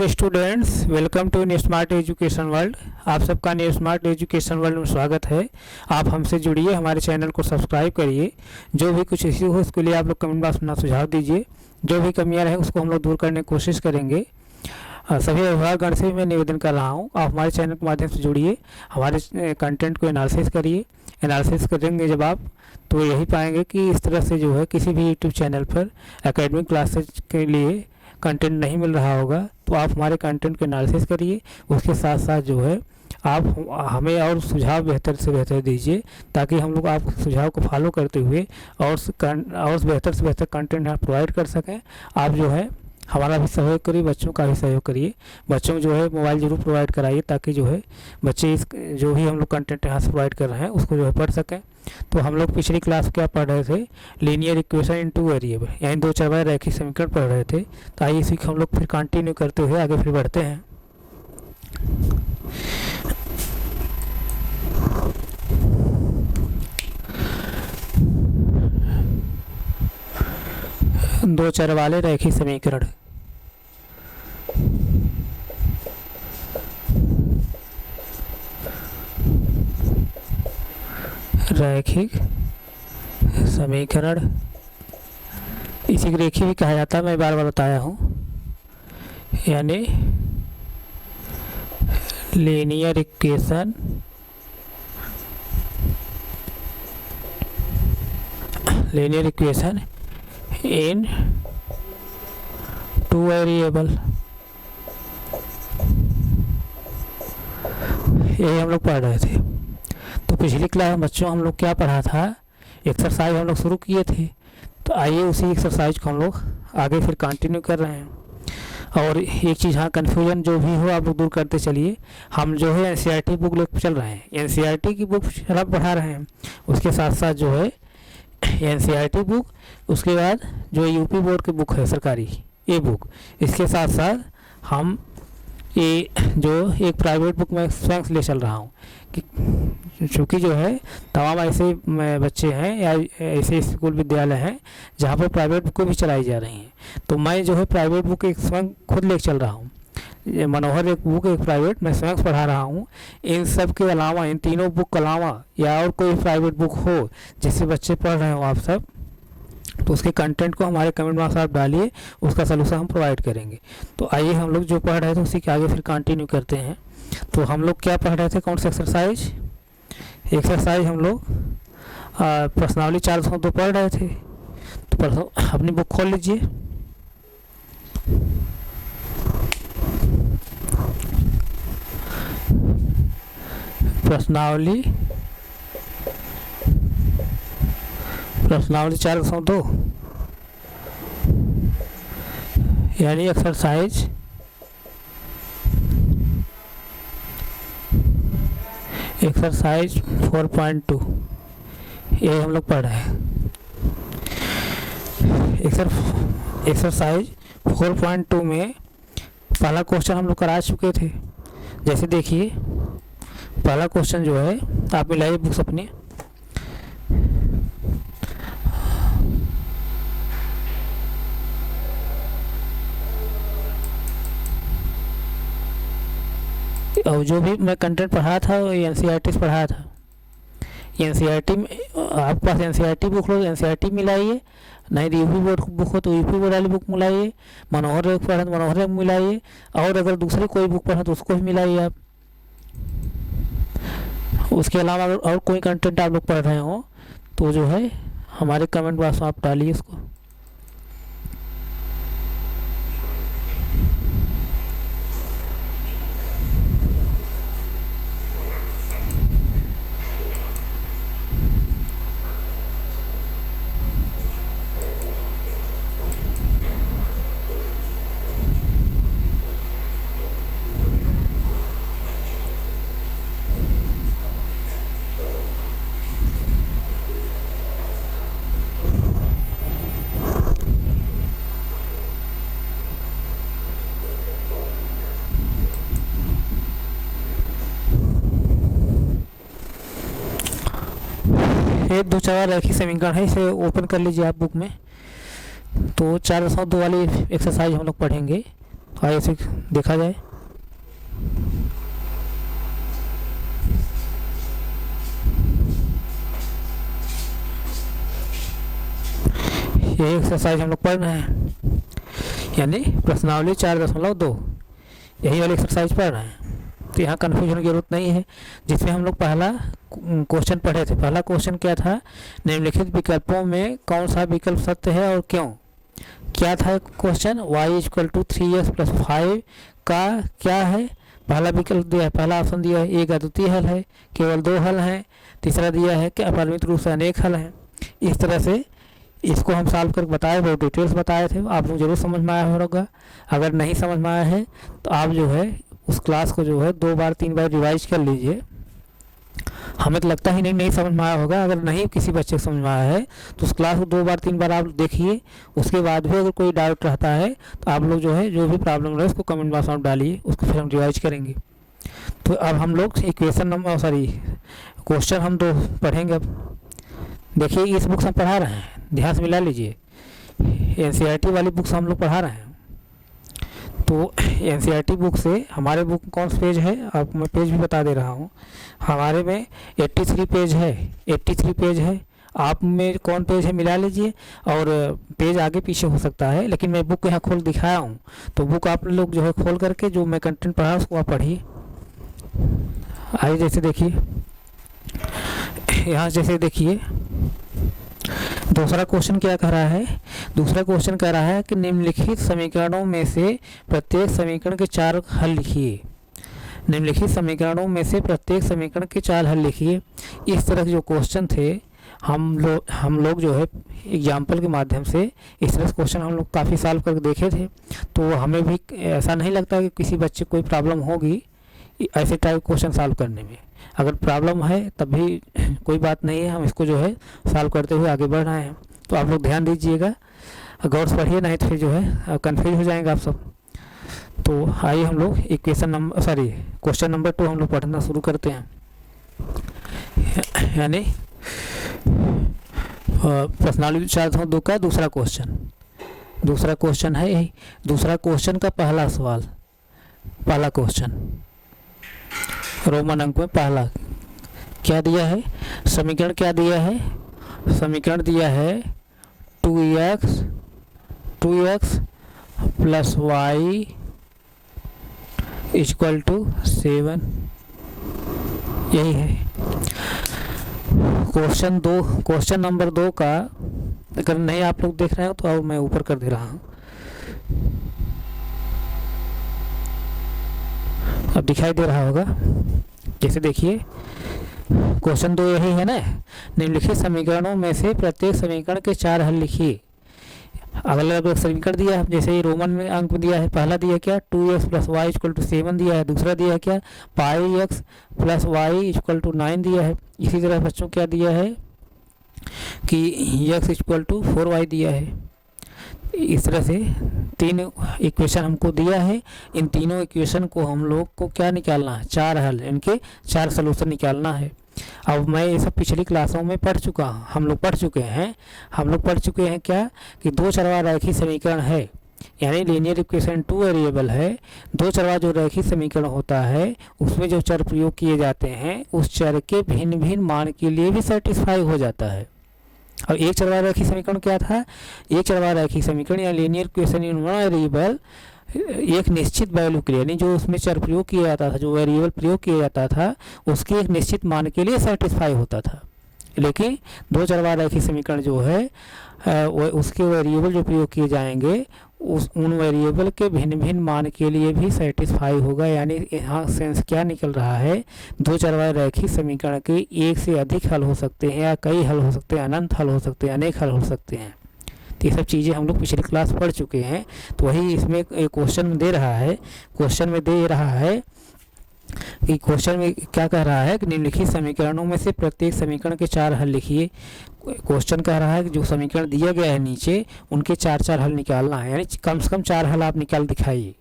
Students, welcome to new smart education world. आप सबका new smart education world में स्वागत है। आप हमसे जुड़िए, हमारे चैनल को सब्सक्राइब करिए। जो भी कुछ इश्यू हो उसके लिए आप लोग कमेंट बॉक्स में सुझाव दीजिए। जो भी कमियां रहे उसको हम लोग दूर करने की कोशिश करेंगे। सभी अभिभावकगण से मैं निवेदन कर रहा हूँ, आप हमारे चैनल के माध्यम से जुड़िए, हमारे कंटेंट को एनालिसिस करिए। एनालिसिस करेंगे जब आप, तो यही पाएंगे कि इस तरह से जो है किसी भी यूट्यूब चैनल पर एकेडमिक क्लासेज के लिए कंटेंट नहीं मिल रहा होगा। तो आप हमारे कंटेंट को एनालिसिस करिए, उसके साथ साथ जो है आप हमें और सुझाव बेहतर से बेहतर दीजिए, ताकि हम लोग आप सुझाव को फॉलो करते हुए और बेहतर से बेहतर कंटेंट आप प्रोवाइड कर सकें। आप जो है हमारा भी सहयोग करिए, बच्चों का भी सहयोग करिए। बच्चों को जो है मोबाइल जरूर प्रोवाइड कराइए, ताकि जो है बच्चे इस जो भी हम लोग कंटेंट यहाँ से प्रोवाइड कर रहे हैं उसको जो है पढ़ सकें। तो हम लोग पिछली क्लास क्या पढ़ रहे थे, linear equation in two variable, यानी दो चरवाए रैखिक समीकरण पढ़ रहे थे। तो आइए इसी को हम लोग फिर कंटिन्यू करते हुए आगे फिर बढ़ते हैं। दो चर वाले रैखिक समीकरण, रैखिक समीकरण, इसी को रेखीय भी कहा जाता है, मैं बार बार बताया हूँ। यानी linear equation in two variable, यही हम लोग पढ़ रहे थे। तो पिछली क्लास में बच्चों हम लोग क्या पढ़ा था, एक्सरसाइज हम लोग शुरू किए थे। तो आइए उसी एक्सरसाइज को हम लोग आगे फिर कंटिन्यू कर रहे हैं। और एक चीज़, हाँ, कन्फ्यूजन जो भी हो आप लोग दूर करते चलिए। हम जो है एनसीईआरटी बुक लेकर चल रहे हैं, एनसीईआरटी की बुक पढ़ा रहे हैं। उसके साथ साथ जो है एनसीईआरटी बुक, उसके बाद जो यूपी बोर्ड की बुक है सरकारी, ये बुक, इसके साथ साथ हम ये जो एक प्राइवेट बुक में स्वयं ले चल रहा हूँ, कि चूँकि जो है तमाम ऐसे बच्चे हैं या ऐसे स्कूल विद्यालय हैं जहाँ पर प्राइवेट बुकें भी चलाई जा रही हैं। तो मैं जो है प्राइवेट बुक एक स्वयं खुद लेकर चल रहा हूँ। मनोहर एक बुक, एक प्राइवेट, मैं स्वयं पढ़ा रहा हूँ। इन सब के अलावा, इन तीनों बुक के अलावा या और कोई प्राइवेट बुक हो जिससे बच्चे पढ़ रहे हो आप सब, तो उसके कंटेंट को हमारे कमेंट बॉक्स में आप डालिए, उसका सलूशन हम प्रोवाइड करेंगे। तो आइए हम लोग जो पढ़ रहे थे उसी के आगे फिर कंटिन्यू करते हैं। तो हम लोग क्या पढ़ रहे थे, कौन सा एक्सरसाइज हम लोग प्रश्नावली 402 पढ़ रहे थे। तो अपनी बुक खोल लीजिए। प्रश्नावली 402 यानी एक्सरसाइज 4.2, ये हम लोग पढ़ रहे हैं। एक्सरसाइज 4.2 में पहला क्वेश्चन हम लोग करा चुके थे। जैसे देखिए, पहला क्वेश्चन जो है, आप मिलाइए बुक्स अपनी। और जो भी मैं कंटेंट पढ़ा था वो एनसीईआरटी से पढ़ा था। एनसीईआरटी में आपके पास एनसीईआरटी बुक हो तो एनसीईआरटी मिलाइए, नहीं तो यूपी बोर्ड बुक हो तो यूपी बोर्ड वाली बुक मिलाइए, मनोहर पढ़ा तो मनोहर मिलाइए, और अगर दूसरी कोई बुक पढ़ा तो उसको भी मिलाइए आप। उसके अलावा अगर और कोई कंटेंट आप लोग पढ़ रहे हो तो जो है हमारे कमेंट बॉक्स में आप डालिए इसको। एक दो चार रैखिक समीकरण है, इसे ओपन कर लीजिए आप बुक में। तो 402 वाली एक्सरसाइज हम लोग पढ़ेंगे। आइए इसे देखा जाए। ये एक्सरसाइज हम लोग पढ़ रहे हैं, यानी प्रश्नावली 4.2 यही वाली एक्सरसाइज पढ़ रहे हैं। तो यहाँ कन्फ्यूजन की जरूरत नहीं है। जिसमें हम लोग पहला क्वेश्चन पढ़े थे, पहला क्वेश्चन क्या था, निम्नलिखित विकल्पों में कौन सा विकल्प सत्य है और क्यों। क्या था क्वेश्चन, y = 3x + 5 का क्या है, पहला विकल्प दिया है, पहला ऑप्शन दिया है एक अद्वितीय हल है, केवल 2 हल हैं, तीसरा दिया है कि अपरिमित रूप से अनेक हल हैं। इस तरह से इसको हम सॉल्व करके बताए, बहुत डिटेल्स बताए थे, आप लोग जरूर समझ में आया होगा। अगर नहीं समझ में आया है तो आप जो है उस क्लास को जो है 2 बार 3 बार रिवाइज कर लीजिए। हमें तो लगता ही नहीं समझ में आया होगा। अगर नहीं किसी बच्चे को समझ में आया है तो उस क्लास को 2 बार 3 बार आप देखिए। उसके बाद भी अगर कोई डाउट रहता है तो आप लोग जो है जो भी प्रॉब्लम रहे उसको कमेंट बॉक्स में डालिए, उसको फिर हम रिवाइज करेंगे। तो अब हम लोग क्वेश्चन हम 2 पढ़ेंगे। अब देखिए इस बुक से हम पढ़ा रहे हैं, ध्यान से मिला लीजिए। NCERT वाली बुक से हम लोग पढ़ा रहे हैं। तो NCERT बुक से हमारे बुक कौन सा पेज है, आपको मैं पेज भी बता दे रहा हूँ। हमारे में 83 पेज है, 83 पेज है। आप में कौन पेज है मिला लीजिए, और पेज आगे पीछे हो सकता है, लेकिन मैं बुक यहाँ खोल दिखाया हूँ। तो बुक आप लोग जो है खोल करके जो मैं कंटेंट पढ़ा उसको आप पढ़िए। आइए जैसे देखिए, यहाँ जैसे देखिए दूसरा क्वेश्चन क्या कह रहा है। दूसरा क्वेश्चन कह रहा है कि निम्नलिखित समीकरणों में से प्रत्येक समीकरण के 4 हल लिखिए। निम्नलिखित समीकरणों में से प्रत्येक समीकरण के 4 हल लिखिए। इस तरह के जो क्वेश्चन थे हम लोग जो है एग्जाम्पल के माध्यम से इस तरह से क्वेश्चन हम लोग काफ़ी सॉल्व करके देखे थे। तो हमें भी ऐसा नहीं लगता कि किसी बच्चे को कोई प्रॉब्लम होगी ऐसे टाइप क्वेश्चन सॉल्व करने में। अगर प्रॉब्लम है तब भी कोई बात नहीं है, हम इसको जो है सॉल्व करते हुए आगे बढ़ रहे हैं। तो आप लोग ध्यान दीजिएगा, गौर से पढ़िए, नहीं तो फिर जो है कंफ्यूज हो जाएंगे आप सब। तो आइए हम लोग क्वेश्चन नंबर 2 हम लोग पढ़ना शुरू करते हैं। यानी प्रश्नावली 4.2 का दूसरा क्वेश्चन है यही। दूसरा क्वेश्चन का पहला सवाल, पहला क्वेश्चन रोमन अंक में पहला क्या दिया है, समीकरण क्या दिया है, समीकरण दिया है 2x + y = 7, यही है क्वेश्चन नंबर 2 का। अगर नहीं आप लोग देख रहे हो तो अब मैं ऊपर कर दे रहा हूँ, अब दिखाई दे रहा होगा। जैसे देखिए क्वेश्चन 2 यही है ना, निम्नलिखित समीकरणों में से प्रत्येक समीकरण के 4 हल लिखिए। अलग अलग समीकरण दिया है, जैसे ये रोमन में अंक में दिया है, पहला दिया क्या 2x + y = 7 दिया है, दूसरा दिया है क्या πx + y = 9 दिया है। इसी तरह बच्चों क्या दिया है कि x = 4y दिया है। इस तरह से 3 इक्वेशन हमको दिया है। इन तीनों इक्वेशन को हम लोग को क्या निकालना है, 4 हल, इनके 4 सलूशन निकालना है। अब मैं ये सब पिछली क्लासों में पढ़ चुका हूँ, हम लोग पढ़ चुके हैं क्या कि 2 चरवा रैखिक समीकरण है, यानी लीनियर इक्वेशन 2 वेरिएबल है। 2 चरवा जो रैखिक समीकरण होता है उसमें जो चर प्रयोग किए जाते हैं उस चर के भिन्न भिन्न मान के लिए भी सेटिस्फाई हो जाता है। और एक चरवा रैखिक समीकरण क्या था, एक चरवा रैखिक समीकरण या linear equation in one variable एक निश्चित वैल्यू के लिए, यानी जो उसमें चर प्रयोग किया जाता था, जो वेरिएबल प्रयोग किया जाता था उसके एक निश्चित मान के लिए सेटिस्फाई होता था। लेकिन 2 चरवा रैखिक समीकरण जो है उसके वेरिएबल जो प्रयोग किए जाएंगे उन वेरिएबल के भिन्न भिन्न मान के लिए भी सेटिस्फाई होगा। यानी यहाँ सेंस क्या निकल रहा है, 2 चरवा रैखिक समीकरण के एक से अधिक हल हो सकते हैं, या कई हल हो सकते हैं, अनंत हल हो सकते हैं, अनेक हल हो सकते हैं। तो ये सब चीज़ें हम लोग पिछली क्लास पढ़ चुके हैं। तो वही इसमें क्वेश्चन में दे रहा है, कि क्वेश्चन में क्या कह रहा है कि निम्नलिखित समीकरणों में से प्रत्येक समीकरण के 4 हल लिखिए। क्वेश्चन कह रहा है कि जो समीकरण दिया गया है नीचे उनके 4 हल निकालना है, यानी कम से कम 4 हल आप निकाल दिखाइए।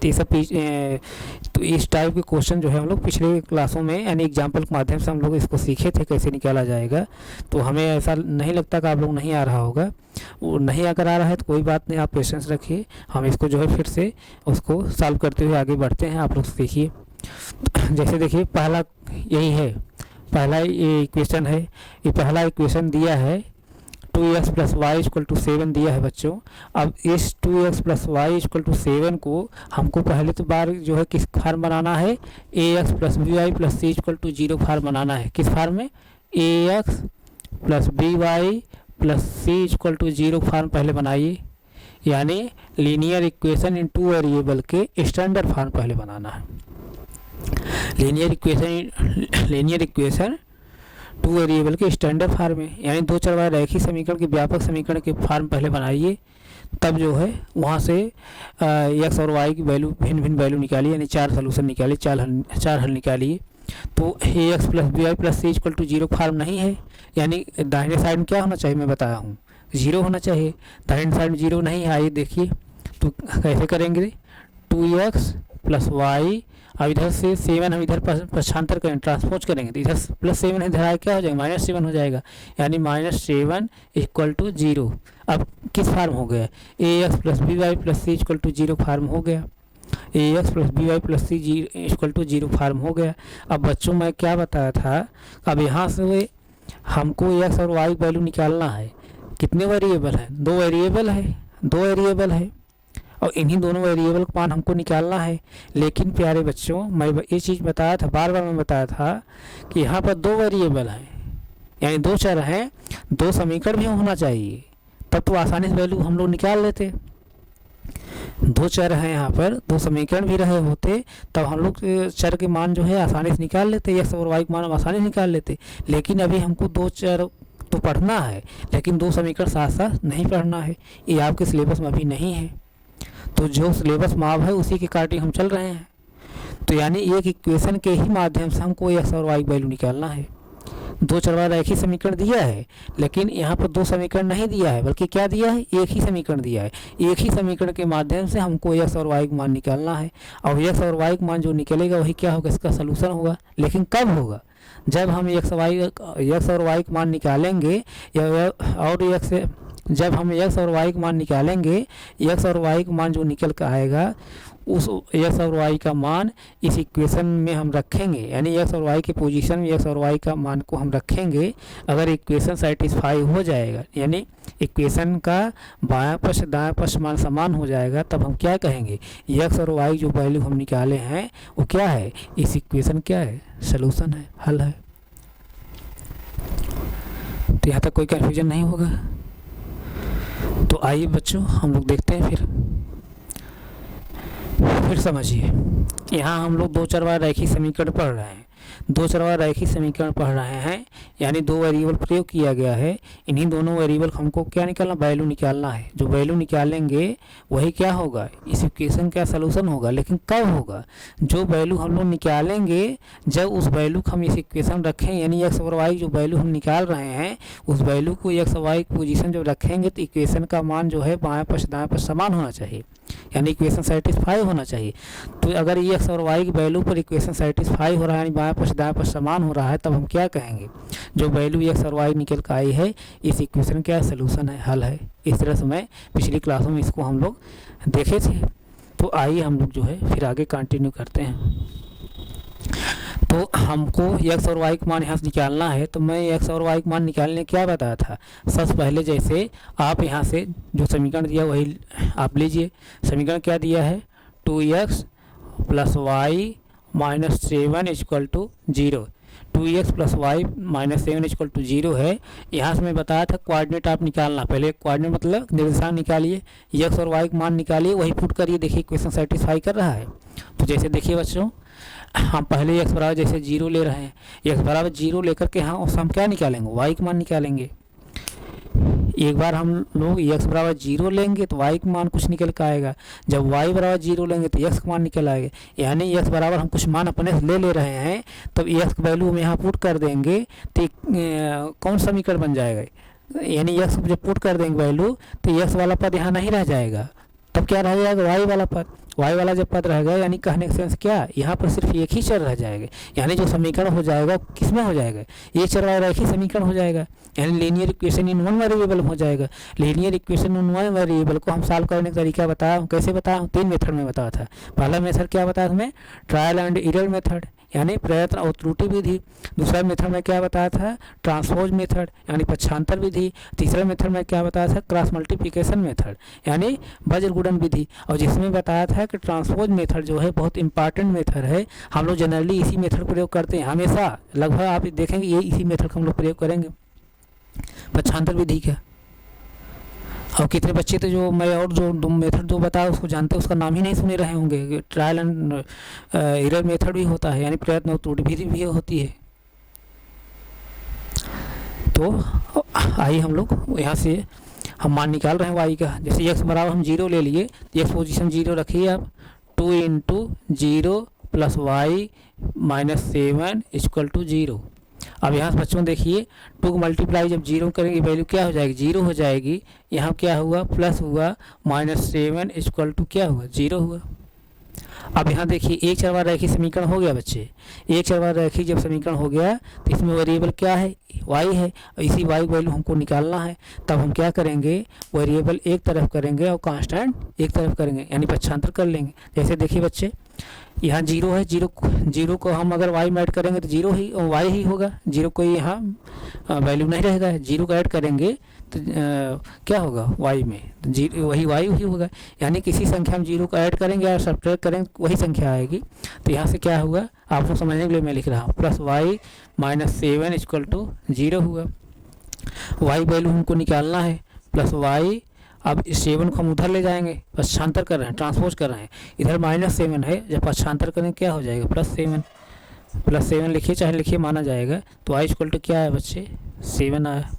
तो ये सब तो इस टाइप के क्वेश्चन जो है हम लोग पिछले क्लासों में यानी एग्जाम्पल के माध्यम से हम लोग इसको सीखे थे कैसे निकाला जाएगा। तो हमें ऐसा नहीं लगता कि आप लोग नहीं आ रहा होगा, वो नहीं अगर आ रहा है तो कोई बात नहीं, आप पेशेंस रखिए, हम इसको जो है फिर से उसको सॉल्व करते हुए आगे बढ़ते हैं। आप लोग सीखिए। जैसे देखिए पहला यही है, पहला ये इक्वेशन है, ये पहला इक्वेशन दिया है 2x + y = 7 दिया है बच्चों। अब इस 2x + y = 7 को हमको पहले तो बार जो है किस फार्म बनाना है, ax + by + c = 0 फार्म बनाना है। किस फार्म में, ax + by + c = 0 फार्म पहले बनाइए, यानी linear equation in two variable के स्टैंडर्ड फार्म पहले बनाना है। लीनियर इक्वेशन टू वेरिएबल के स्टैंडर्ड फार्म में, यानी दो चर वाले रैखिक समीकरण के व्यापक समीकरण के फार्म पहले बनाइए, तब जो है वहाँ से एक्स और वाई की वैल्यू भिन्न भिन्न वैल्यू निकालिए, यानी 4 सोल्यूशन निकालिए, 4 हल निकालिए। तो ax + by + c = 0 फार्म नहीं है, यानी दाहिने साइड में क्या होना चाहिए, मैं बताया हूँ 0 होना चाहिए। दाहिने साइड में 0 नहीं है, आइए देखिए तो कैसे करेंगे। 2x + y, अब इधर से 7 हम इधर पक्षांतर करेंगे, ट्रांसपोज करेंगे, तो इधर +7 इधर आए क्या हो जाएगा, -7 हो जाएगा, यानी -7 = 0। अब किस फार्म हो गया, ax + by + c = 0 फार्म हो गया, ax + by + c = 0 फार्म हो गया। अब बच्चों मैं क्या बताया था, अब यहाँ से हमको x और y वैल्यू निकालना है। कितने वेरिएबल है, 2 वेरिएबल है, और इन्हीं दोनों वेरिएबल का मान हमको निकालना है। लेकिन प्यारे बच्चों मैं ये चीज़ बताया था, बार बार मैं बताया था कि यहाँ पर 2 वेरिएबल हैं, यानी 2 चर हैं, 2 समीकरण भी होना चाहिए, तब तो आसानी से वैल्यू हम लोग निकाल लेते। 2 चर हैं यहाँ पर, 2 समीकरण भी रहे होते, तब हम लोग चर के मान जो है आसानी से निकाल लेते, एक्स और वाई के मान हम आसानी से निकाल लेते। लेकिन अभी हमको 2 चर तो पढ़ना है, लेकिन 2 समीकरण साथ साथ नहीं पढ़ना है, ये आपके सिलेबस में अभी नहीं है। तो जो सिलेबस माप है उसी के अकॉर्डिंग हम चल रहे हैं। तो यानी एक इक्वेशन के ही माध्यम से हमको एक्स और वाई वैल्यू निकालना है। 2 चर वाला एक ही समीकरण दिया है, लेकिन यहाँ पर 2 समीकरण नहीं दिया है, बल्कि क्या दिया है, एक ही समीकरण दिया है। एक ही समीकरण के माध्यम से हमको एक्स और वाई का मान निकालना है, और एक्स और वाई का मान जो निकलेगा वही क्या होगा, इसका सलूशन होगा। लेकिन कब होगा, जब हम एक्स और वाई का मान निकालेंगे, जब हम एक्स और वाई का मान निकालेंगे, एक्स और वाई का मान जो निकल कर आएगा, उस एक्स और वाई का मान इस इक्वेशन में हम रखेंगे, यानी एक्स और वाई के पोजीशन में एक्स और वाई का मान को हम रखेंगे। अगर इक्वेशन सेटिस्फाई हो जाएगा, यानी इक्वेशन का बायां पक्ष दायां पक्ष मान समान हो जाएगा, तब हम क्या कहेंगे, एक्स और वाई जो वैल्यू हम निकाले हैं वो क्या है, इस इक्वेशन क्या है, सलूशन है, हल है। तो यहाँ तक कोई कन्फ्यूजन नहीं होगा। तो आइए बच्चों हम लोग देखते हैं, फिर समझिए। यहाँ हम लोग 2 चर वाला रैखिक समीकरण पढ़ रहे हैं, 2 चर वाला रैखिक समीकरण पढ़ रहे हैं, यानी 2 वेरिएबल प्रयोग किया गया है। इन्हीं दोनों वेरिएबल हमको क्या निकालना, वैल्यू निकालना है। जो वैल्यू निकालेंगे वही क्या होगा, इस इक्वेशन का सलूशन होगा। लेकिन कब होगा, जो वैल्यू हम लोग निकालेंगे, जब उस वैल्यू को हम इस इक्वेशन रखें, यानी एक्स और वाई जो वैल्यू हम निकाल रहे हैं, उस वैल्यू को एक्स और वाई पोजीशन जब रखेंगे, तो इक्वेशन का मान जो है बाएं पक्ष दाएं पक्ष समान होना चाहिए, यानी इक्वेशन सेटिस्फाई होना चाहिए। तो अगर एक्स और वाई की वैल्यू पर इक्वेशन सेटिस्फाई हो रहा है, यानी बाएं पक्ष दाएं पक्ष समान हो रहा है, तब हम क्या कहेंगे, जो वैल्यू एक्स और वाई निकल कर आई है, इस इक्वेशन का सलूशन है, हल है। इस तरह से मैं पिछली क्लासों में इसको हम लोग देखे थे। तो आइए हम लोग जो है फिर आगे कंटिन्यू करते हैं। तो हमको एक्स और वाई का मान यहाँ से निकालना है, तो मैं एक्स और वाई का मान निकालने क्या बताया था। सबसे पहले जैसे आप यहाँ से जो समीकरण दिया वही आप लीजिए। समीकरण क्या दिया है, 2x + y - 7 = 0। 2x + y - 7 = 0 है। यहाँ से मैं बताया था कोऑर्डिनेट आप निकालना, पहले कोऑर्डिनेट मतलब निर्देशांक निकालिए, एक्स और वाई का मान निकालिए, वही पुट करिए, देखिए इक्वेशन सेटिस्फाई कर रहा है। तो जैसे देखिए बच्चों, हम पहले x बराबर जैसे 0 ले रहे हैं, x बराबर 0 लेकर के हाँ हम क्या निकालेंगे, y का मान निकालेंगे। एक बार हम लोग x बराबर 0 लेंगे तो y का मान कुछ निकल कर आएगा, जब y बराबर 0 लेंगे तो x का मान निकल आएगा। यानी x बराबर हम कुछ मान अपने से ले रहे हैं, तब x का वैल्यू हम यहाँ पुट कर देंगे, तो कौन समीकरण बन जाएगा, यानी x जब पुट कर देंगे वैल्यू, तो x वाला पद यहाँ नहीं रह जाएगा, तब क्या रह जाएगा, वाई वाला पद। वाई वाला जब पद रहेगा यानी कहने का सेंस क्या, यहाँ पर सिर्फ एक ही चर रह जाएगा, यानी जो समीकरण हो जाएगा किसमें हो जाएगा, एक चर वाला एक ही समीकरण हो जाएगा, यानी linear equation in one variable हो जाएगा। Linear equation in one variable को हम सॉल्व करने का तरीका बताया हूँ, कैसे बताया हूँ, 3 मेथड में बताया था। पहला मेथड क्या बताया हमें, ट्रायल एंड एरर मेथड यानी प्रयत्न और त्रुटि विधि। दूसरा मेथड में क्या बताया था, ट्रांसपोज मेथड यानी पक्षांतर विधि। तीसरा मेथड में क्या बताया था, क्रॉस मल्टीप्लिकेशन मेथड यानी वज्र गुणन विधि। और जिसमें बताया था कि ट्रांसपोज मेथड जो है बहुत इंपॉर्टेंट मेथड है, हम लोग जनरली इसी मेथड प्रयोग करते हैं हमेशा, लगभग आप देखेंगे ये इसी मेथड का हम लोग प्रयोग करेंगे पक्षांतर विधि का। और कितने बच्चे थे जो मैं और जो मेथड जो बताया उसको जानते हैं, उसका नाम ही नहीं सुने रहे होंगे। ट्रायल एंड एरर मेथड भी होता है यानी प्रयत्न और त्रुटि विधि भी होती है। तो आइए हम लोग यहाँ से हम मान निकाल रहे हैं वाई का। जैसे x बराबर हम 0 ले लिए, x पोजीशन 0 रखिए आप, 2 × 0 + y - 7 = 0। अब यहाँ बच्चों देखिए 2 को मल्टीप्लाई जब 0 करेंगे वैल्यू क्या हो जाएगी, 0 हो जाएगी। यहाँ क्या हुआ, प्लस हुआ, -7 = क्या हुआ, 0 हुआ। अब यहाँ देखिए एक चरवार रैखिक समीकरण हो गया बच्चे। एक चरवार रैखिक जब समीकरण हो गया तो इसमें वेरिएबल क्या है, y है, और इसी y वैल्यू हमको निकालना है। तब हम क्या करेंगे, वेरिएबल एक तरफ करेंगे और कांस्टेंट एक तरफ करेंगे यानी पक्षांतर कर लेंगे। जैसे देखिए बच्चे यहाँ 0 है, 0 को हम अगर y में ऐड करेंगे तो 0 ही और y ही होगा, 0 कोई यहाँ वैल्यू नहीं रहेगा। 0 को ऐड करेंगे तो क्या होगा y में, तो वही y ही होगा। यानी किसी संख्या में 0 को ऐड करेंगे और सब्ट्रैक्ट करेंगे वही संख्या आएगी। तो यहाँ से क्या हुआ, आप लोग समझने के लिए मैं लिख रहा हूँ, +y - 7 = 0 हुआ। y वैल्यू हमको निकालना है, +y। अब इस 7 को हम उधर ले जाएंगे, पक्षांतर कर रहे हैं, ट्रांसपोज कर रहे हैं। इधर -7 है, जब पक्षांतर करें क्या हो जाएगा, +7 लिखिए चाहे लिखिए माना जाएगा। तो y = क्या है बच्चे, 7 आया।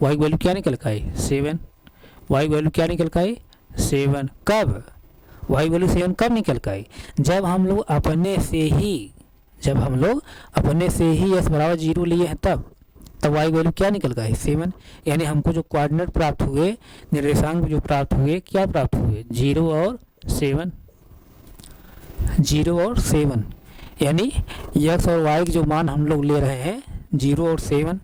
y वैल्यू क्या निकल का आई, 7। y वैल्यू क्या निकल का आई, 7। कब, y वैल्यू 7 कब निकल का आई, जब हम लोग अपने से ही s बराबर 0 लिए हैं तब y वैल्यू क्या निकल का है, 7। यानी हमको जो कोऑर्डिनेट प्राप्त हुए, निर्देशांक जो प्राप्त हुए, क्या प्राप्त हुए, 0 और 7। 0 और 7 यानी x और y के जो मान हम लोग ले रहे हैं 0 और 7।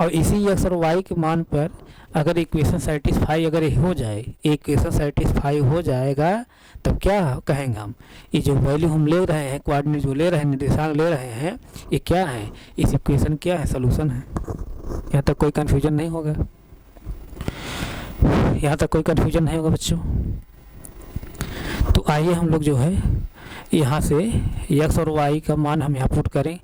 और इसी x और y के मान पर अगर इक्वेशन सेटिस्फाई अगर हो जाए, इक्वेशन सेटिस्फाई हो जाएगा तब क्या कहेंगे हम, ये जो वैल्यू हम ले रहे हैं, कोऑर्डिनेट जो ले रहे हैं, निर्देशांक ले रहे हैं, ये क्या है, इस इक्वेशन क्या है, सॉल्यूशन है। यहाँ तक कोई कन्फ्यूजन नहीं होगा, यहाँ तक कोई कन्फ्यूजन नहीं होगा बच्चों। तो आइए हम लोग जो है यहाँ से x और y का मान हम यहाँ पुट करें।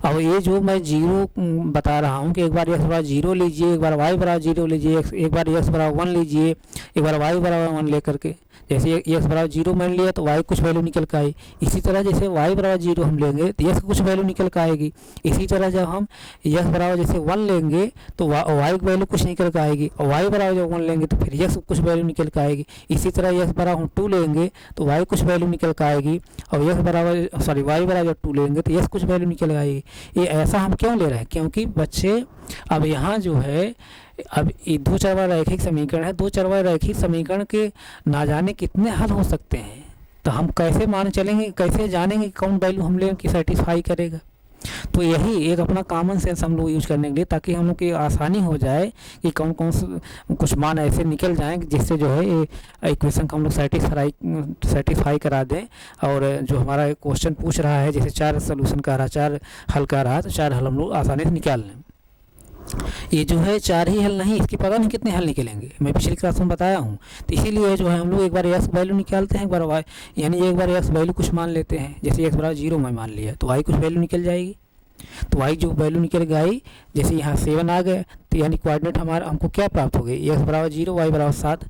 अब ये जो मैं 0 बता रहा हूँ कि एक बार x बराबर 0 लीजिए, एक बार y बराबर 0 लीजिए, एक बार x बराबर 1 लीजिए, एक बार y बराबर 1 लेकर के, जैसे x बराबर 0 मान लिया तो y कुछ वैल्यू निकल कर आई। इसी तरह जैसे y बराबर 0 हम लेंगे तो x कुछ वैल्यू निकल कर आएगी। इसी तरह जब हम x बराबर जैसे 1 लेंगे तो y की वैल्यू कुछ निकल कर आएगी, और y बराबर जब 1 लेंगे तो फिर x कुछ वैल्यू निकल कर आएगी। इसी तरह x बराबर हम 2 लेंगे तो y कुछ वैल्यू निकल कर आएगी, और y बराबर जब 2 लेंगे तो x कुछ वैल्यू निकल आएगी। ये ऐसा हम क्यों ले रहे हैं, क्योंकि बच्चे अब यहाँ जो है अब ये 2 चरवार रैखिक समीकरण है, 2 चरवार रैखिक समीकरण के ना जाने कितने हल हो सकते हैं, तो हम कैसे मान चलेंगे, कैसे जानेंगे कौन वैल्यू हम लेंगे कि सेटिस्फाई करेगा। तो यही एक अपना कॉमन सेंस हम लोग यूज करने के लिए, ताकि हम लोग की आसानी हो जाए कि कौन कौन से कुछ मान ऐसे निकल जाएँ जिससे जो है ये इक्वेशन को हम लोग सेटिस्फाई करा दें। और जो हमारा क्वेश्चन पूछ रहा है जैसे 4 सोल्यूशन का रहा, 4 हल का रहा, तो 4 हल हम लोग आसानी से निकाल लें। ये जो है 4 ही हल नहीं, इसके पता नहीं कितने हल निकलेंगे, मैं पिछली क्लास में बताया हूँ। तो इसीलिए जो है हम लोग एक बार x वैल्यू निकालते हैं, एक बार y, यानी एक बार x वैल्यू कुछ मान लेते हैं। जैसे x बराबर 0 मैं मान लिया तो y कुछ वैल्यू निकल जाएगी। तो y जो वैल्यू निकल गई, जैसे यहाँ 7 आ गए तो यानी कोऑर्डिनेट हमारा हमको क्या प्राप्त हो गई, x बराबर 0 y बराबर 7,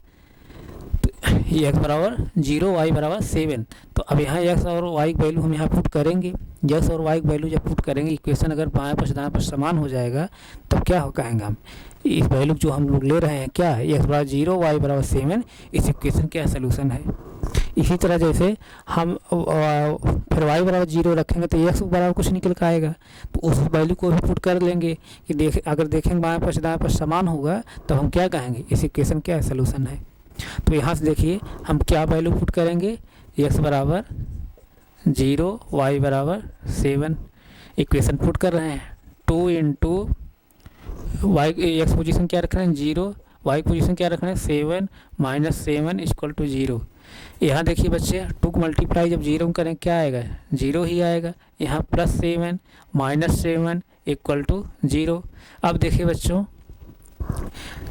x बराबर 0 y बराबर 7। तो अब यहाँ x और y की वैल्यू हम यहाँ पुट करेंगे। x और y की वैल्यू जब पुट करेंगे, इक्वेशन अगर बाएं पक्ष दाएं पक्ष समान हो जाएगा तब क्या हो कहेंगे हम, इस वैल्यू जो हम लोग ले रहे हैं क्या है, x बराबर 0 y बराबर 7, इस इक्वेशन क्या सोल्यूशन है। इसी तरह जैसे हम फिर y बराबर 0 रखेंगे तो x बराबर कुछ निकल कर आएगा, तो उस वैल्यू को भी पुट कर लेंगे कि अगर देखेंगे बाएं पक्ष दाएं पक्ष समान होगा तो हम क्या कहेंगे, इस इक्वेशन क्या सोल्यूशन है। तो यहाँ से देखिए हम क्या वैल्यू पुट करेंगे, x बराबर 0 y बराबर 7 इक्वेशन पुट कर रहे हैं। 2 इंटू वाई, एक्स पोजीशन क्या रख रहे हैं 0, वाई पोजीशन क्या रख रहे हैं 7 माइनस 7 इक्वल टू 0। यहाँ देखिए बच्चे 2 को मल्टीप्लाई जब 0 करें क्या आएगा 0 ही आएगा। यहाँ +7 माइनस 7 इक्वल टू 0। अब देखिए बच्चों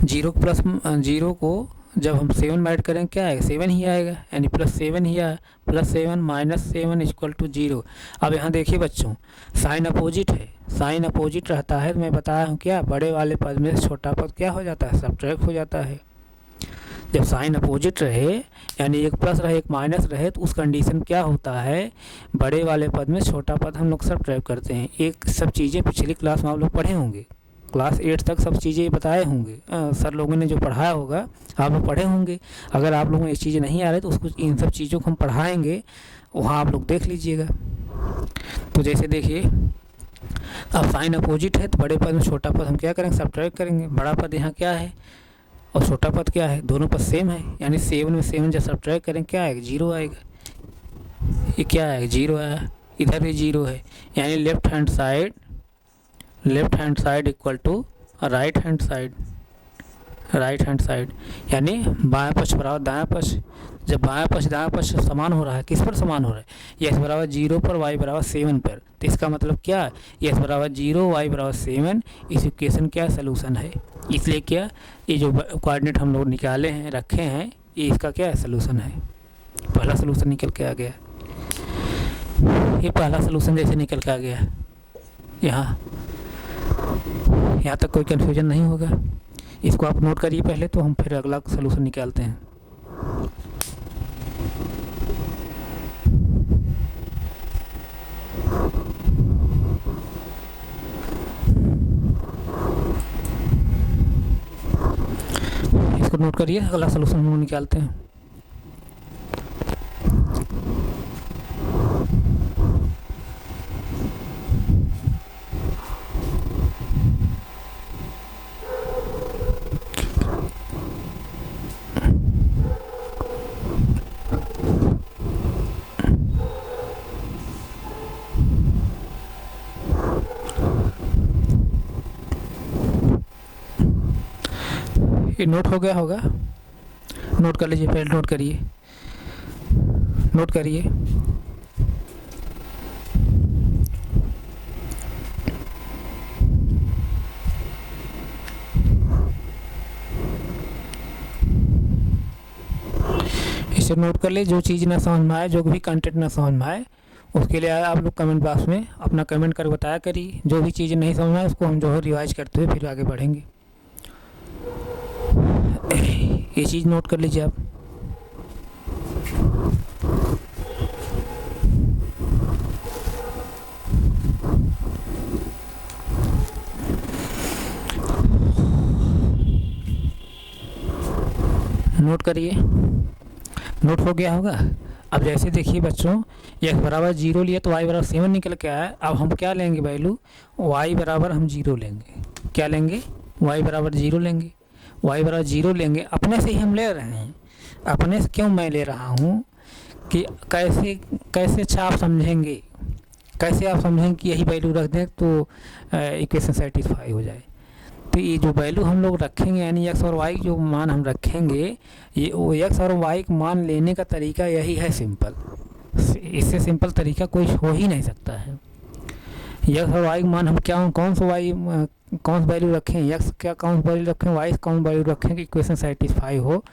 0 प्लस 0 को जब हम 7 में ऐड करें क्या आएगा 7 ही आएगा, यानी +7 ही आया। +7 माइनस 7 इक्वल टू 0। अब यहाँ देखिए बच्चों साइन अपोजिट है, साइन अपोजिट रहता है तो मैं बताया हूँ क्या बड़े वाले पद में छोटा पद क्या हो जाता है सब्ट्रैक्ट हो जाता है। जब साइन अपोजिट रहे यानी एक प्लस रहे एक माइनस रहे तो उस कंडीशन क्या होता है बड़े वाले पद में छोटा पद हम लोग सब्ट्रैक्ट करते हैं। एक सब चीज़ें पिछली क्लास में आप लोग पढ़े होंगे, क्लास 8 तक सब चीज़ें बताए होंगे, सर लोगों ने जो पढ़ाया होगा आप लोग पढ़े होंगे। अगर आप लोगों को ये चीज़ें नहीं आ रही तो उसको इन सब चीज़ों को हम पढ़ाएंगे, वहाँ आप लोग देख लीजिएगा। तो जैसे देखिए अब साइन अपोजिट है तो बड़े पद में छोटा पद हम क्या करेंगे सब्ट्रैक्ट करेंगे। बड़ा पद यहाँ क्या है और छोटा पद क्या है, दोनों पद सेम है, यानी 7 में 7 जब सब्ट्रैक्ट करेंगे क्या आएगा 0 आएगा। ये क्या आएगा 0 आया, इधर भी 0 है, यानी left hand side equal to right hand side, यानी बाएं पक्ष बराबर दाएं पक्ष। जब बाएं पक्ष दाएं पक्ष समान हो रहा है, किस पर समान हो रहा है x बराबर 0 पर y बराबर 7 पर, तो इसका मतलब क्या है x बराबर 0 y बराबर 7 इस इक्वेशन क्या सोल्यूशन है। इसलिए क्या ये जो कोऑर्डिनेट हम लोग निकाले हैं रखे हैं ये इसका क्या है सोल्यूशन है। पहला सोल्यूशन निकल के आ गया, ये पहला सोल्यूशन जैसे निकल के आ गया। यहाँ तक कोई कन्फ्यूजन नहीं होगा, इसको आप नोट करिए पहले तो हम फिर अगला सोल्यूशन निकालते हैं। इसको नोट करिए, अगला सोल्यूशन हम निकालते हैं। ये नोट हो गया होगा, नोट कर लीजिए, पहले नोट करिए। इसे नोट कर ले, जो चीज़ ना समझ में आए, जो भी कंटेंट ना समझ में आए उसके लिए आप लोग कमेंट बॉक्स में अपना कमेंट कर बताया करिए। जो भी चीज़ नहीं समझ में आए उसको हम जो है रिवाइज करते हुए फिर आगे बढ़ेंगे। ये चीज़ नोट कर लीजिए आप। नोट करिए, नोट हो गया होगा। अब जैसे देखिए बच्चों x बराबर 0 लिया तो y बराबर 7 निकल के आया। अब हम क्या लेंगे वैल्यू, y बराबर हम 0 लेंगे। क्या लेंगे, y बराबर 0 लेंगे। y बराबर 0 लेंगे, अपने से ही हम ले रहे हैं। अपने से क्यों मैं ले रहा हूँ कि कैसे अच्छा आप समझेंगे, कैसे आप समझेंगे कि यही वैल्यू रख दें तो इक्वेशन सेटिस्फाई हो जाए। तो ये जो वैल्यू हम लोग रखेंगे यानी x और y जो मान हम रखेंगे, ये वो x और y का मान लेने का तरीका यही है सिंपल। इससे सिंपल तरीका कोई हो ही नहीं सकता है। x और y का मान हम क्या कौन सा वैल्यू रखें, x क्या कौन सा वैल्यू रखें, y कौन वैल्यू रखें कि इक्वेशन सेटिस्फाई हो।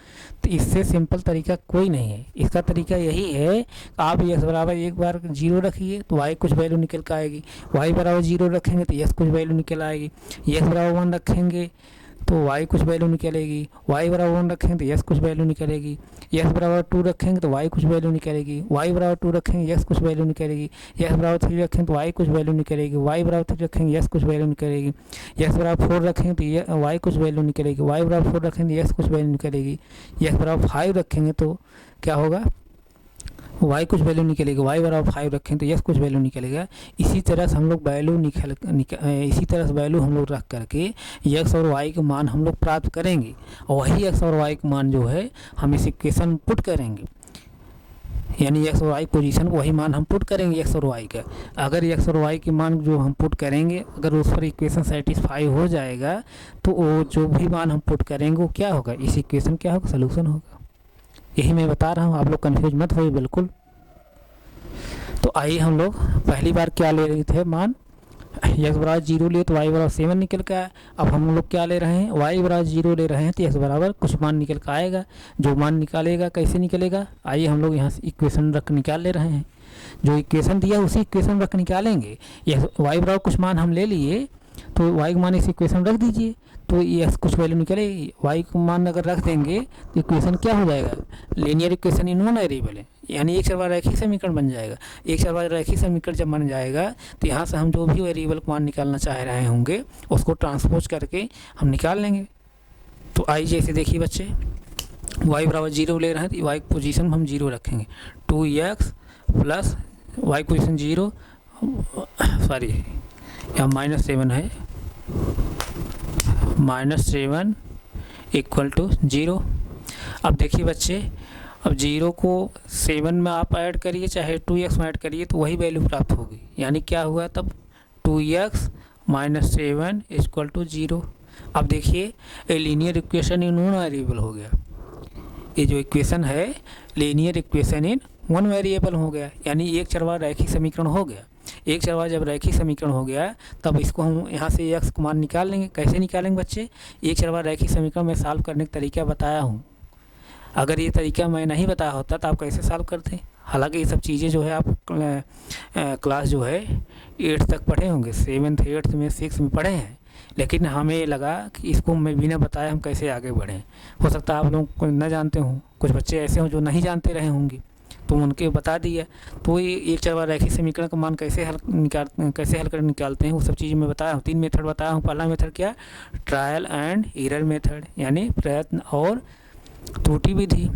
तो इससे सिंपल तरीका कोई नहीं है। इसका तरीका यही है आप x बराबर एक बार 0 रखिए तो y कुछ वैल्यू निकल कर आएगी, y बराबर 0 रखेंगे तो x कुछ वैल्यू निकल आएगी, x बराबर 1 रखेंगे तो y कुछ वैल्यू निकलेगी, y बराबर 1 रखेंगे तो x कुछ वैल्यू निकलेगी, x बराबर 2 रखेंगे तो y कुछ वैल्यू निकलेगी, y बराबर 2 रखेंगे x कुछ वैल्यू निकलेगी, x बराबर 3 रखेंगे तो y कुछ वैल्यू निकलेगी, y बराबर 3 रखेंगे x कुछ वैल्यू निकलेगी, x बराबर 4 रखेंगे तो y कुछ वैल्यू निकलेगी, y बराबर 4 रखेंगे तो x कुछ वैल्यू निकलेगी, x बराबर 5 रखेंगे तो क्या होगा y कुछ वैल्यू निकलेगा, y बराबर 5 रखें तो x कुछ वैल्यू निकलेगा। इसी तरह से हम लोग वैल्यू इसी तरह से वैल्यू हम लोग रख करके x और y के मान हम लोग प्राप्त करेंगे, और वही x और y के मान जो है हम इस इक्वेशन में पुट करेंगे, यानी x और y पोजीशन को वही मान हम पुट करेंगे x और y का। अगर x और y के मान जो हम पुट करेंगे अगर उस पर इक्वेशन सेटिस्फाई हो जाएगा तो वो जो भी मान हम पुट करेंगे वो क्या होगा, इस इक्वेशन क्या होगा, सोल्यूशन होगा। यही मैं बता रहा हूँ, आप लोग कंफ्यूज मत होइए बिल्कुल। तो आइए हम लोग पहली बार क्या ले रहे थे मान, x बराबर 0 लिए तो y बराबर 7 निकल के आया। अब हम लोग क्या ले रहे हैं, y बराबर 0 ले रहे हैं तो x बराबर कुछ मान निकल के आएगा। जो मान निकालेगा कैसे निकलेगा, आइए हम लोग यहाँ से इक्वेशन रख निकाल ले रहे हैं। जो इक्वेशन दिया उसी इक्वेशन रख निकालेंगे। y बराबर कुछ मान हम ले लिए तो y का मान इस इक्वेशन रख दीजिए तो ये कुछ वैल्यू निकलेगी। y का मान अगर रख देंगे तो इक्वेशन क्या हो जाएगा, linear equation in one variable है, यानी एक चरवार रैखिक समीकरण बन जाएगा। एक चरवार रैखिक समीकरण जब बन जाएगा तो यहाँ से हम जो भी वेरिएबल का मान निकालना चाह रहे होंगे उसको ट्रांसपोज करके हम निकाल लेंगे। तो आई जैसे देखिए बच्चे, y बराबर 0 ले रहे हैं तो y की पोजीशन हम 0 रखेंगे, 2x plus y position 0 sorry यहाँ -7 है, -7 इक्वल टू 0। अब देखिए बच्चे, अब 0 को 7 में आप ऐड करिए चाहे 2x में ऐड करिए तो वही वैल्यू प्राप्त होगी, यानी क्या हुआ तब 2x - 7 इक्वल टू 0। अब देखिए ये linear equation in one variable हो गया, ये जो इक्वेशन है linear equation in one variable हो गया, यानी एक चरवार रैखिक समीकरण हो गया। एक चरवार जब रैखिक समीकरण हो गया तब इसको हम यहाँ से x को मान निकाल लेंगे। कैसे निकालेंगे बच्चे, एक चरवार रैखिक समीकरण में सॉल्व करने का तरीका बताया हूँ, अगर ये तरीका मैं नहीं बताया होता तो आप कैसे सॉल्व करते। हालांकि ये सब चीज़ें जो है आप क्लास जो है 8 तक पढ़े होंगे, 7th 8th में 6th में पढ़े हैं, लेकिन हमें लगा कि इसको मैं बिना बताए हम कैसे आगे बढ़ें। हो सकता है आप लोग को न जानते हों, कुछ बच्चे ऐसे हों जो नहीं जानते रहे होंगे तो उनके बता दिया। तो ये एक चरवार रैखिक समीकरण का मान कैसे हल कर निकालते हैं वो सब चीज़ें मैं बताया हूँ। 3 मेथड बताया हूँ। पहला मेथड क्या, ट्रायल एंड एरर मेथड, यानी प्रयत्न और त्रुटि विधि।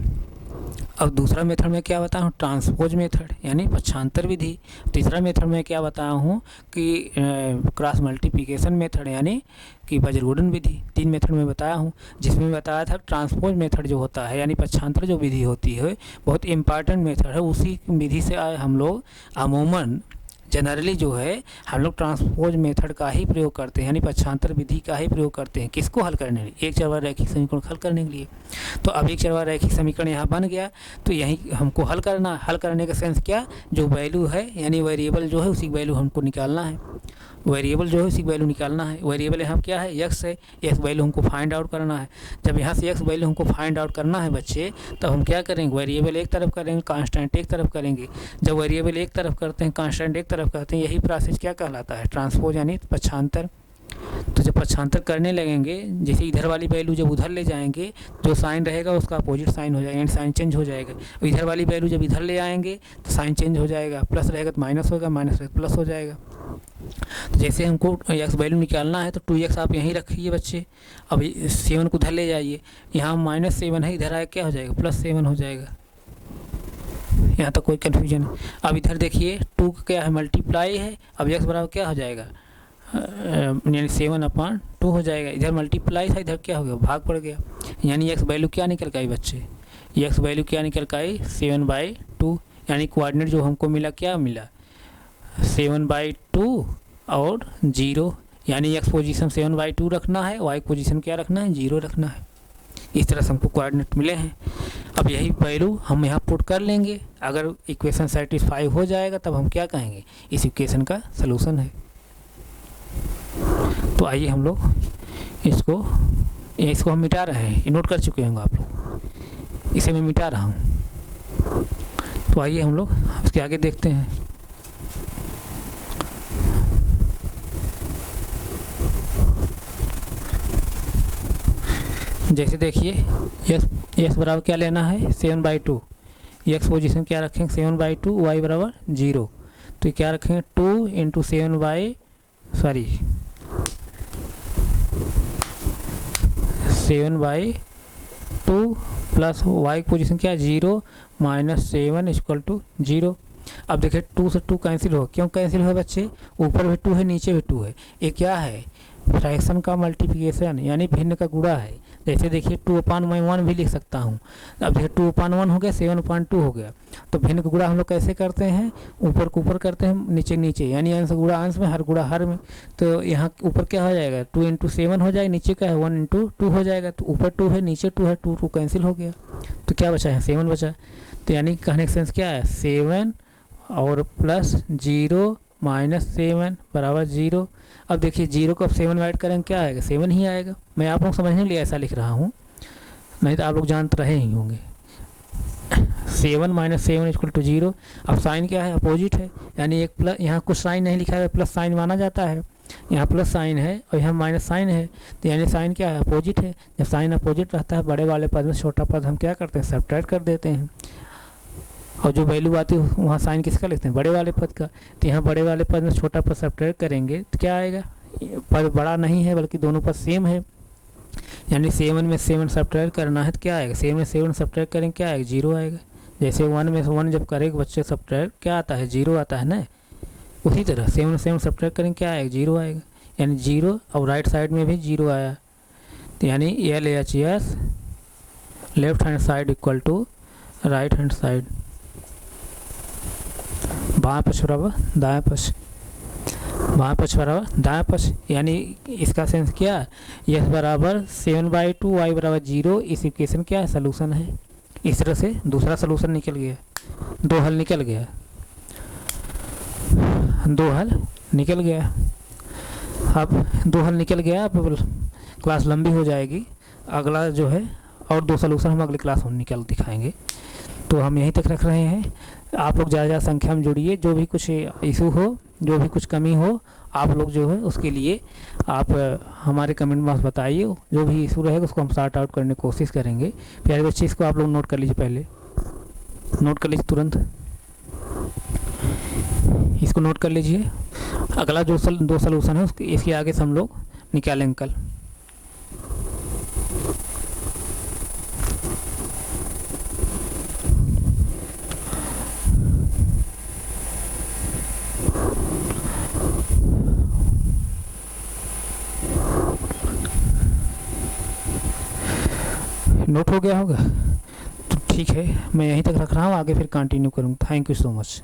अब दूसरा मेथड में क्या बताया हूँ, ट्रांसपोज मेथड यानी पक्षांतर विधि। तीसरा मेथड में क्या बताया हूँ कि क्रॉस मल्टीप्लिकेशन मेथड यानी कि वज्रगुणन विधि। 3 मेथड में बताया हूँ, जिसमें बताया था ट्रांसपोज मेथड जो होता है यानी पक्षांतर जो विधि होती है बहुत इम्पॉर्टेंट मेथड है। उसी विधि से हम लोग अमूमन जनरली जो है हम लोग ट्रांसपोज मेथड का ही प्रयोग करते हैं, यानी पक्षांतर विधि का ही प्रयोग करते हैं। किसको हल करने के लिए, एक चरवार रैखिक समीकरण हल करने के लिए। तो अब एक चरवार रैखिक समीकरण यहाँ बन गया तो यही हमको हल करना। हल करने का सेंस क्या, जो वैल्यू है यानी वेरिएबल जो है उसी वैल्यू हमको निकालना है। वेरिएबल जो है उसी वैल्यू निकालना है। वेरिएबल यहाँ क्या है, x है, x वैल्यू हमको फाइंड आउट करना है। जब यहाँ से x वैल्यू हमको फाइंड आउट करना है बच्चे, तब हम क्या करेंगे, वेरिएबल एक तरफ करेंगे, कांस्टेंट एक तरफ करेंगे। जब वेरिएबल एक तरफ करते हैं, कांस्टेंट एक तरफ करते हैं, यही प्रोसेस क्या कहलाता है, ट्रांसपोज यानी पक्षांतर। तो जब पक्षांतर करने लगेंगे, जैसे इधर वाली वैल्यू जब उधर ले जाएंगे, जो साइन रहेगा उसका अपोजिट साइन हो जाएगा, यानी साइन चेंज हो जाएगा। इधर वाली वैल्यू जब इधर ले आएंगे तो साइन चेंज हो जाएगा, प्लस रहेगा तो माइनस होगा, माइनस रहेगा प्लस हो जाएगा। तो जैसे हमको x वैल्यू निकालना है तो 2x आप यहीं रखिए बच्चे। अब 7 को उधर ले जाइए, यहाँ -7 है, इधर आया क्या हो जाएगा, +7 हो जाएगा। यहाँ तक कोई कन्फ्यूजन है। अब इधर देखिए 2 का क्या है, मल्टीप्लाई है। अब x बराबर क्या हो जाएगा, यानी 7/2 हो जाएगा। इधर मल्टीप्लाई था, इधर क्या हो गया, भाग पड़ गया, यानी x वैल्यू क्या निकल के आई बच्चे, x वैल्यू क्या निकल के आई, 7/2। यानी कोऑर्डिनेट जो हमको मिला क्या मिला, 7/2 और 0, यानी x पोजीशन 7/2 रखना है, y पोजीशन क्या रखना है, 0 रखना है। इस तरह से हमको कोऑर्डिनेट मिले हैं। अब यही वैल्यू हम यहाँ पुट कर लेंगे। अगर इक्वेशन सेटिस्फाई हो जाएगा तब हम क्या कहेंगे, इस इक्वेशन का सलूशन है। तो आइए हम लोग इसको हम मिटा रहे हैं, नोट कर चुके होंगे आप लोग, इसे मैं मिटा रहा हूँ। तो आइए हम लोग इसके आगे देखते हैं। जैसे देखिए x बराबर क्या लेना है, 7/2। x पोजीशन क्या रखेंगे, 7/2, y बराबर 0। तो क्या रखेंगे, 2 × 7/2 प्लस वाई की पोजीशन क्या है 0 माइनस 7 इक्वल टू 0। अब देखिए 2 से 2 कैंसिल हो, क्यों कैंसिल हो बच्चे, ऊपर भी 2 है नीचे भी 2 है, ये क्या है फ्रैक्शन का मल्टीप्लिकेशन यानी भिन्न का गुणा है। जैसे देखिए 2/1 भी लिख सकता हूँ। अब देखिए 2/1 हो गया, 7/2 हो गया। तो भिन्न का गुणा हम लोग कैसे करते हैं, ऊपर को ऊपर करते हैं, नीचे नीचे, यानी अंश गुणा अंश में, हर गुणा हर में। तो यहाँ ऊपर क्या हो जाएगा 2 × 7 हो जाएगा, नीचे क्या है 1 × 2 हो जाएगा। तो ऊपर 2 है नीचे 2 है, 2 कैंसिल हो गया, तो क्या बचा है 7 बचा। तो यानी कहने का सेंस क्या है 7 और प्लस 0 माइनस 7 बराबर 0। अब देखिए 0 को अब 7 ऐड करेंगे क्या आएगा 7 ही आएगा। मैं आप लोग समझने के लिए ऐसा लिख रहा हूँ, नहीं तो आप लोग जानते रहे ही होंगे। 7 माइनस 7 इक्वल टू 0। अब साइन क्या है अपोजिट है, यानी एक प्लस, यहाँ कुछ साइन नहीं लिखा है प्लस साइन माना जाता है, यहाँ प्लस साइन है और यहाँ माइनस साइन है, तो यानी साइन क्या है अपोजिट है। जब साइन अपोजिट रहता है बड़े वाले पद में छोटा पद हम क्या करते हैं सब्ट्रैक्ट कर देते हैं, और जो वैल्यू आती है वहाँ साइन किसका लिखते हैं बड़े वाले पद का। तो यहाँ बड़े वाले पद में छोटा पद सब्ट्रैक्ट करेंगे तो क्या आएगा, पद बड़ा नहीं है बल्कि दोनों पद सेम है, यानी 7 में 7 सब्ट्रैक्ट करना है तो क्या आएगा 7 में 7 सब्ट्रैक्ट करेंगे क्या आएगा 0 आएगा। जैसे 1 में 1 जब करेंगे बच्चे सब्ट्रैक्ट क्या आता है 0 आता है ना, उसी तरह 7 में 7 सब्ट्रैक्ट करेंगे क्या आएगा 0 आएगा, यानी 0। और राइट साइड में भी 0 आया, तो यानी LHS left hand side equal to right hand side, बाएं पक्ष बराबर दाएं पक्ष, बाएं पक्ष बराबर दाएं पक्ष। यानी इसका सेंस क्या, यस बराबर 7/2 वाई बराबर 0। इस इक्वेशन क्या है सलूशन है। इस तरह से दूसरा सलूशन निकल गया, दो हल निकल गया, दो हल निकल गया। अब दो हल निकल गया, अब क्लास लंबी हो जाएगी, अगला जो है और दो सलूशन हम अगली क्लास में निकल दिखाएंगे। तो हम यहीं तक रख रहे हैं। आप लोग ज़्यादा संख्या में जुड़िए, जो भी कुछ इशू हो, जो भी कुछ कमी हो, आप लोग जो है उसके लिए आप हमारे कमेंट बॉक्स बताइए, जो भी इशू रहेगा उसको हम सॉर्ट आउट करने की कोशिश करेंगे। प्यारे बच्चे इसको आप लोग नोट कर लीजिए, पहले नोट कर लीजिए तुरंत, इसको नोट कर लीजिए। अगला जो दो सलूशन है उसके इसके आगे से हम लोग निकालेंगे कल। नोट हो गया होगा तो ठीक है, मैं यहीं तक रख रहा हूँ, आगे फिर कंटिन्यू करूँगा। Thank you so much.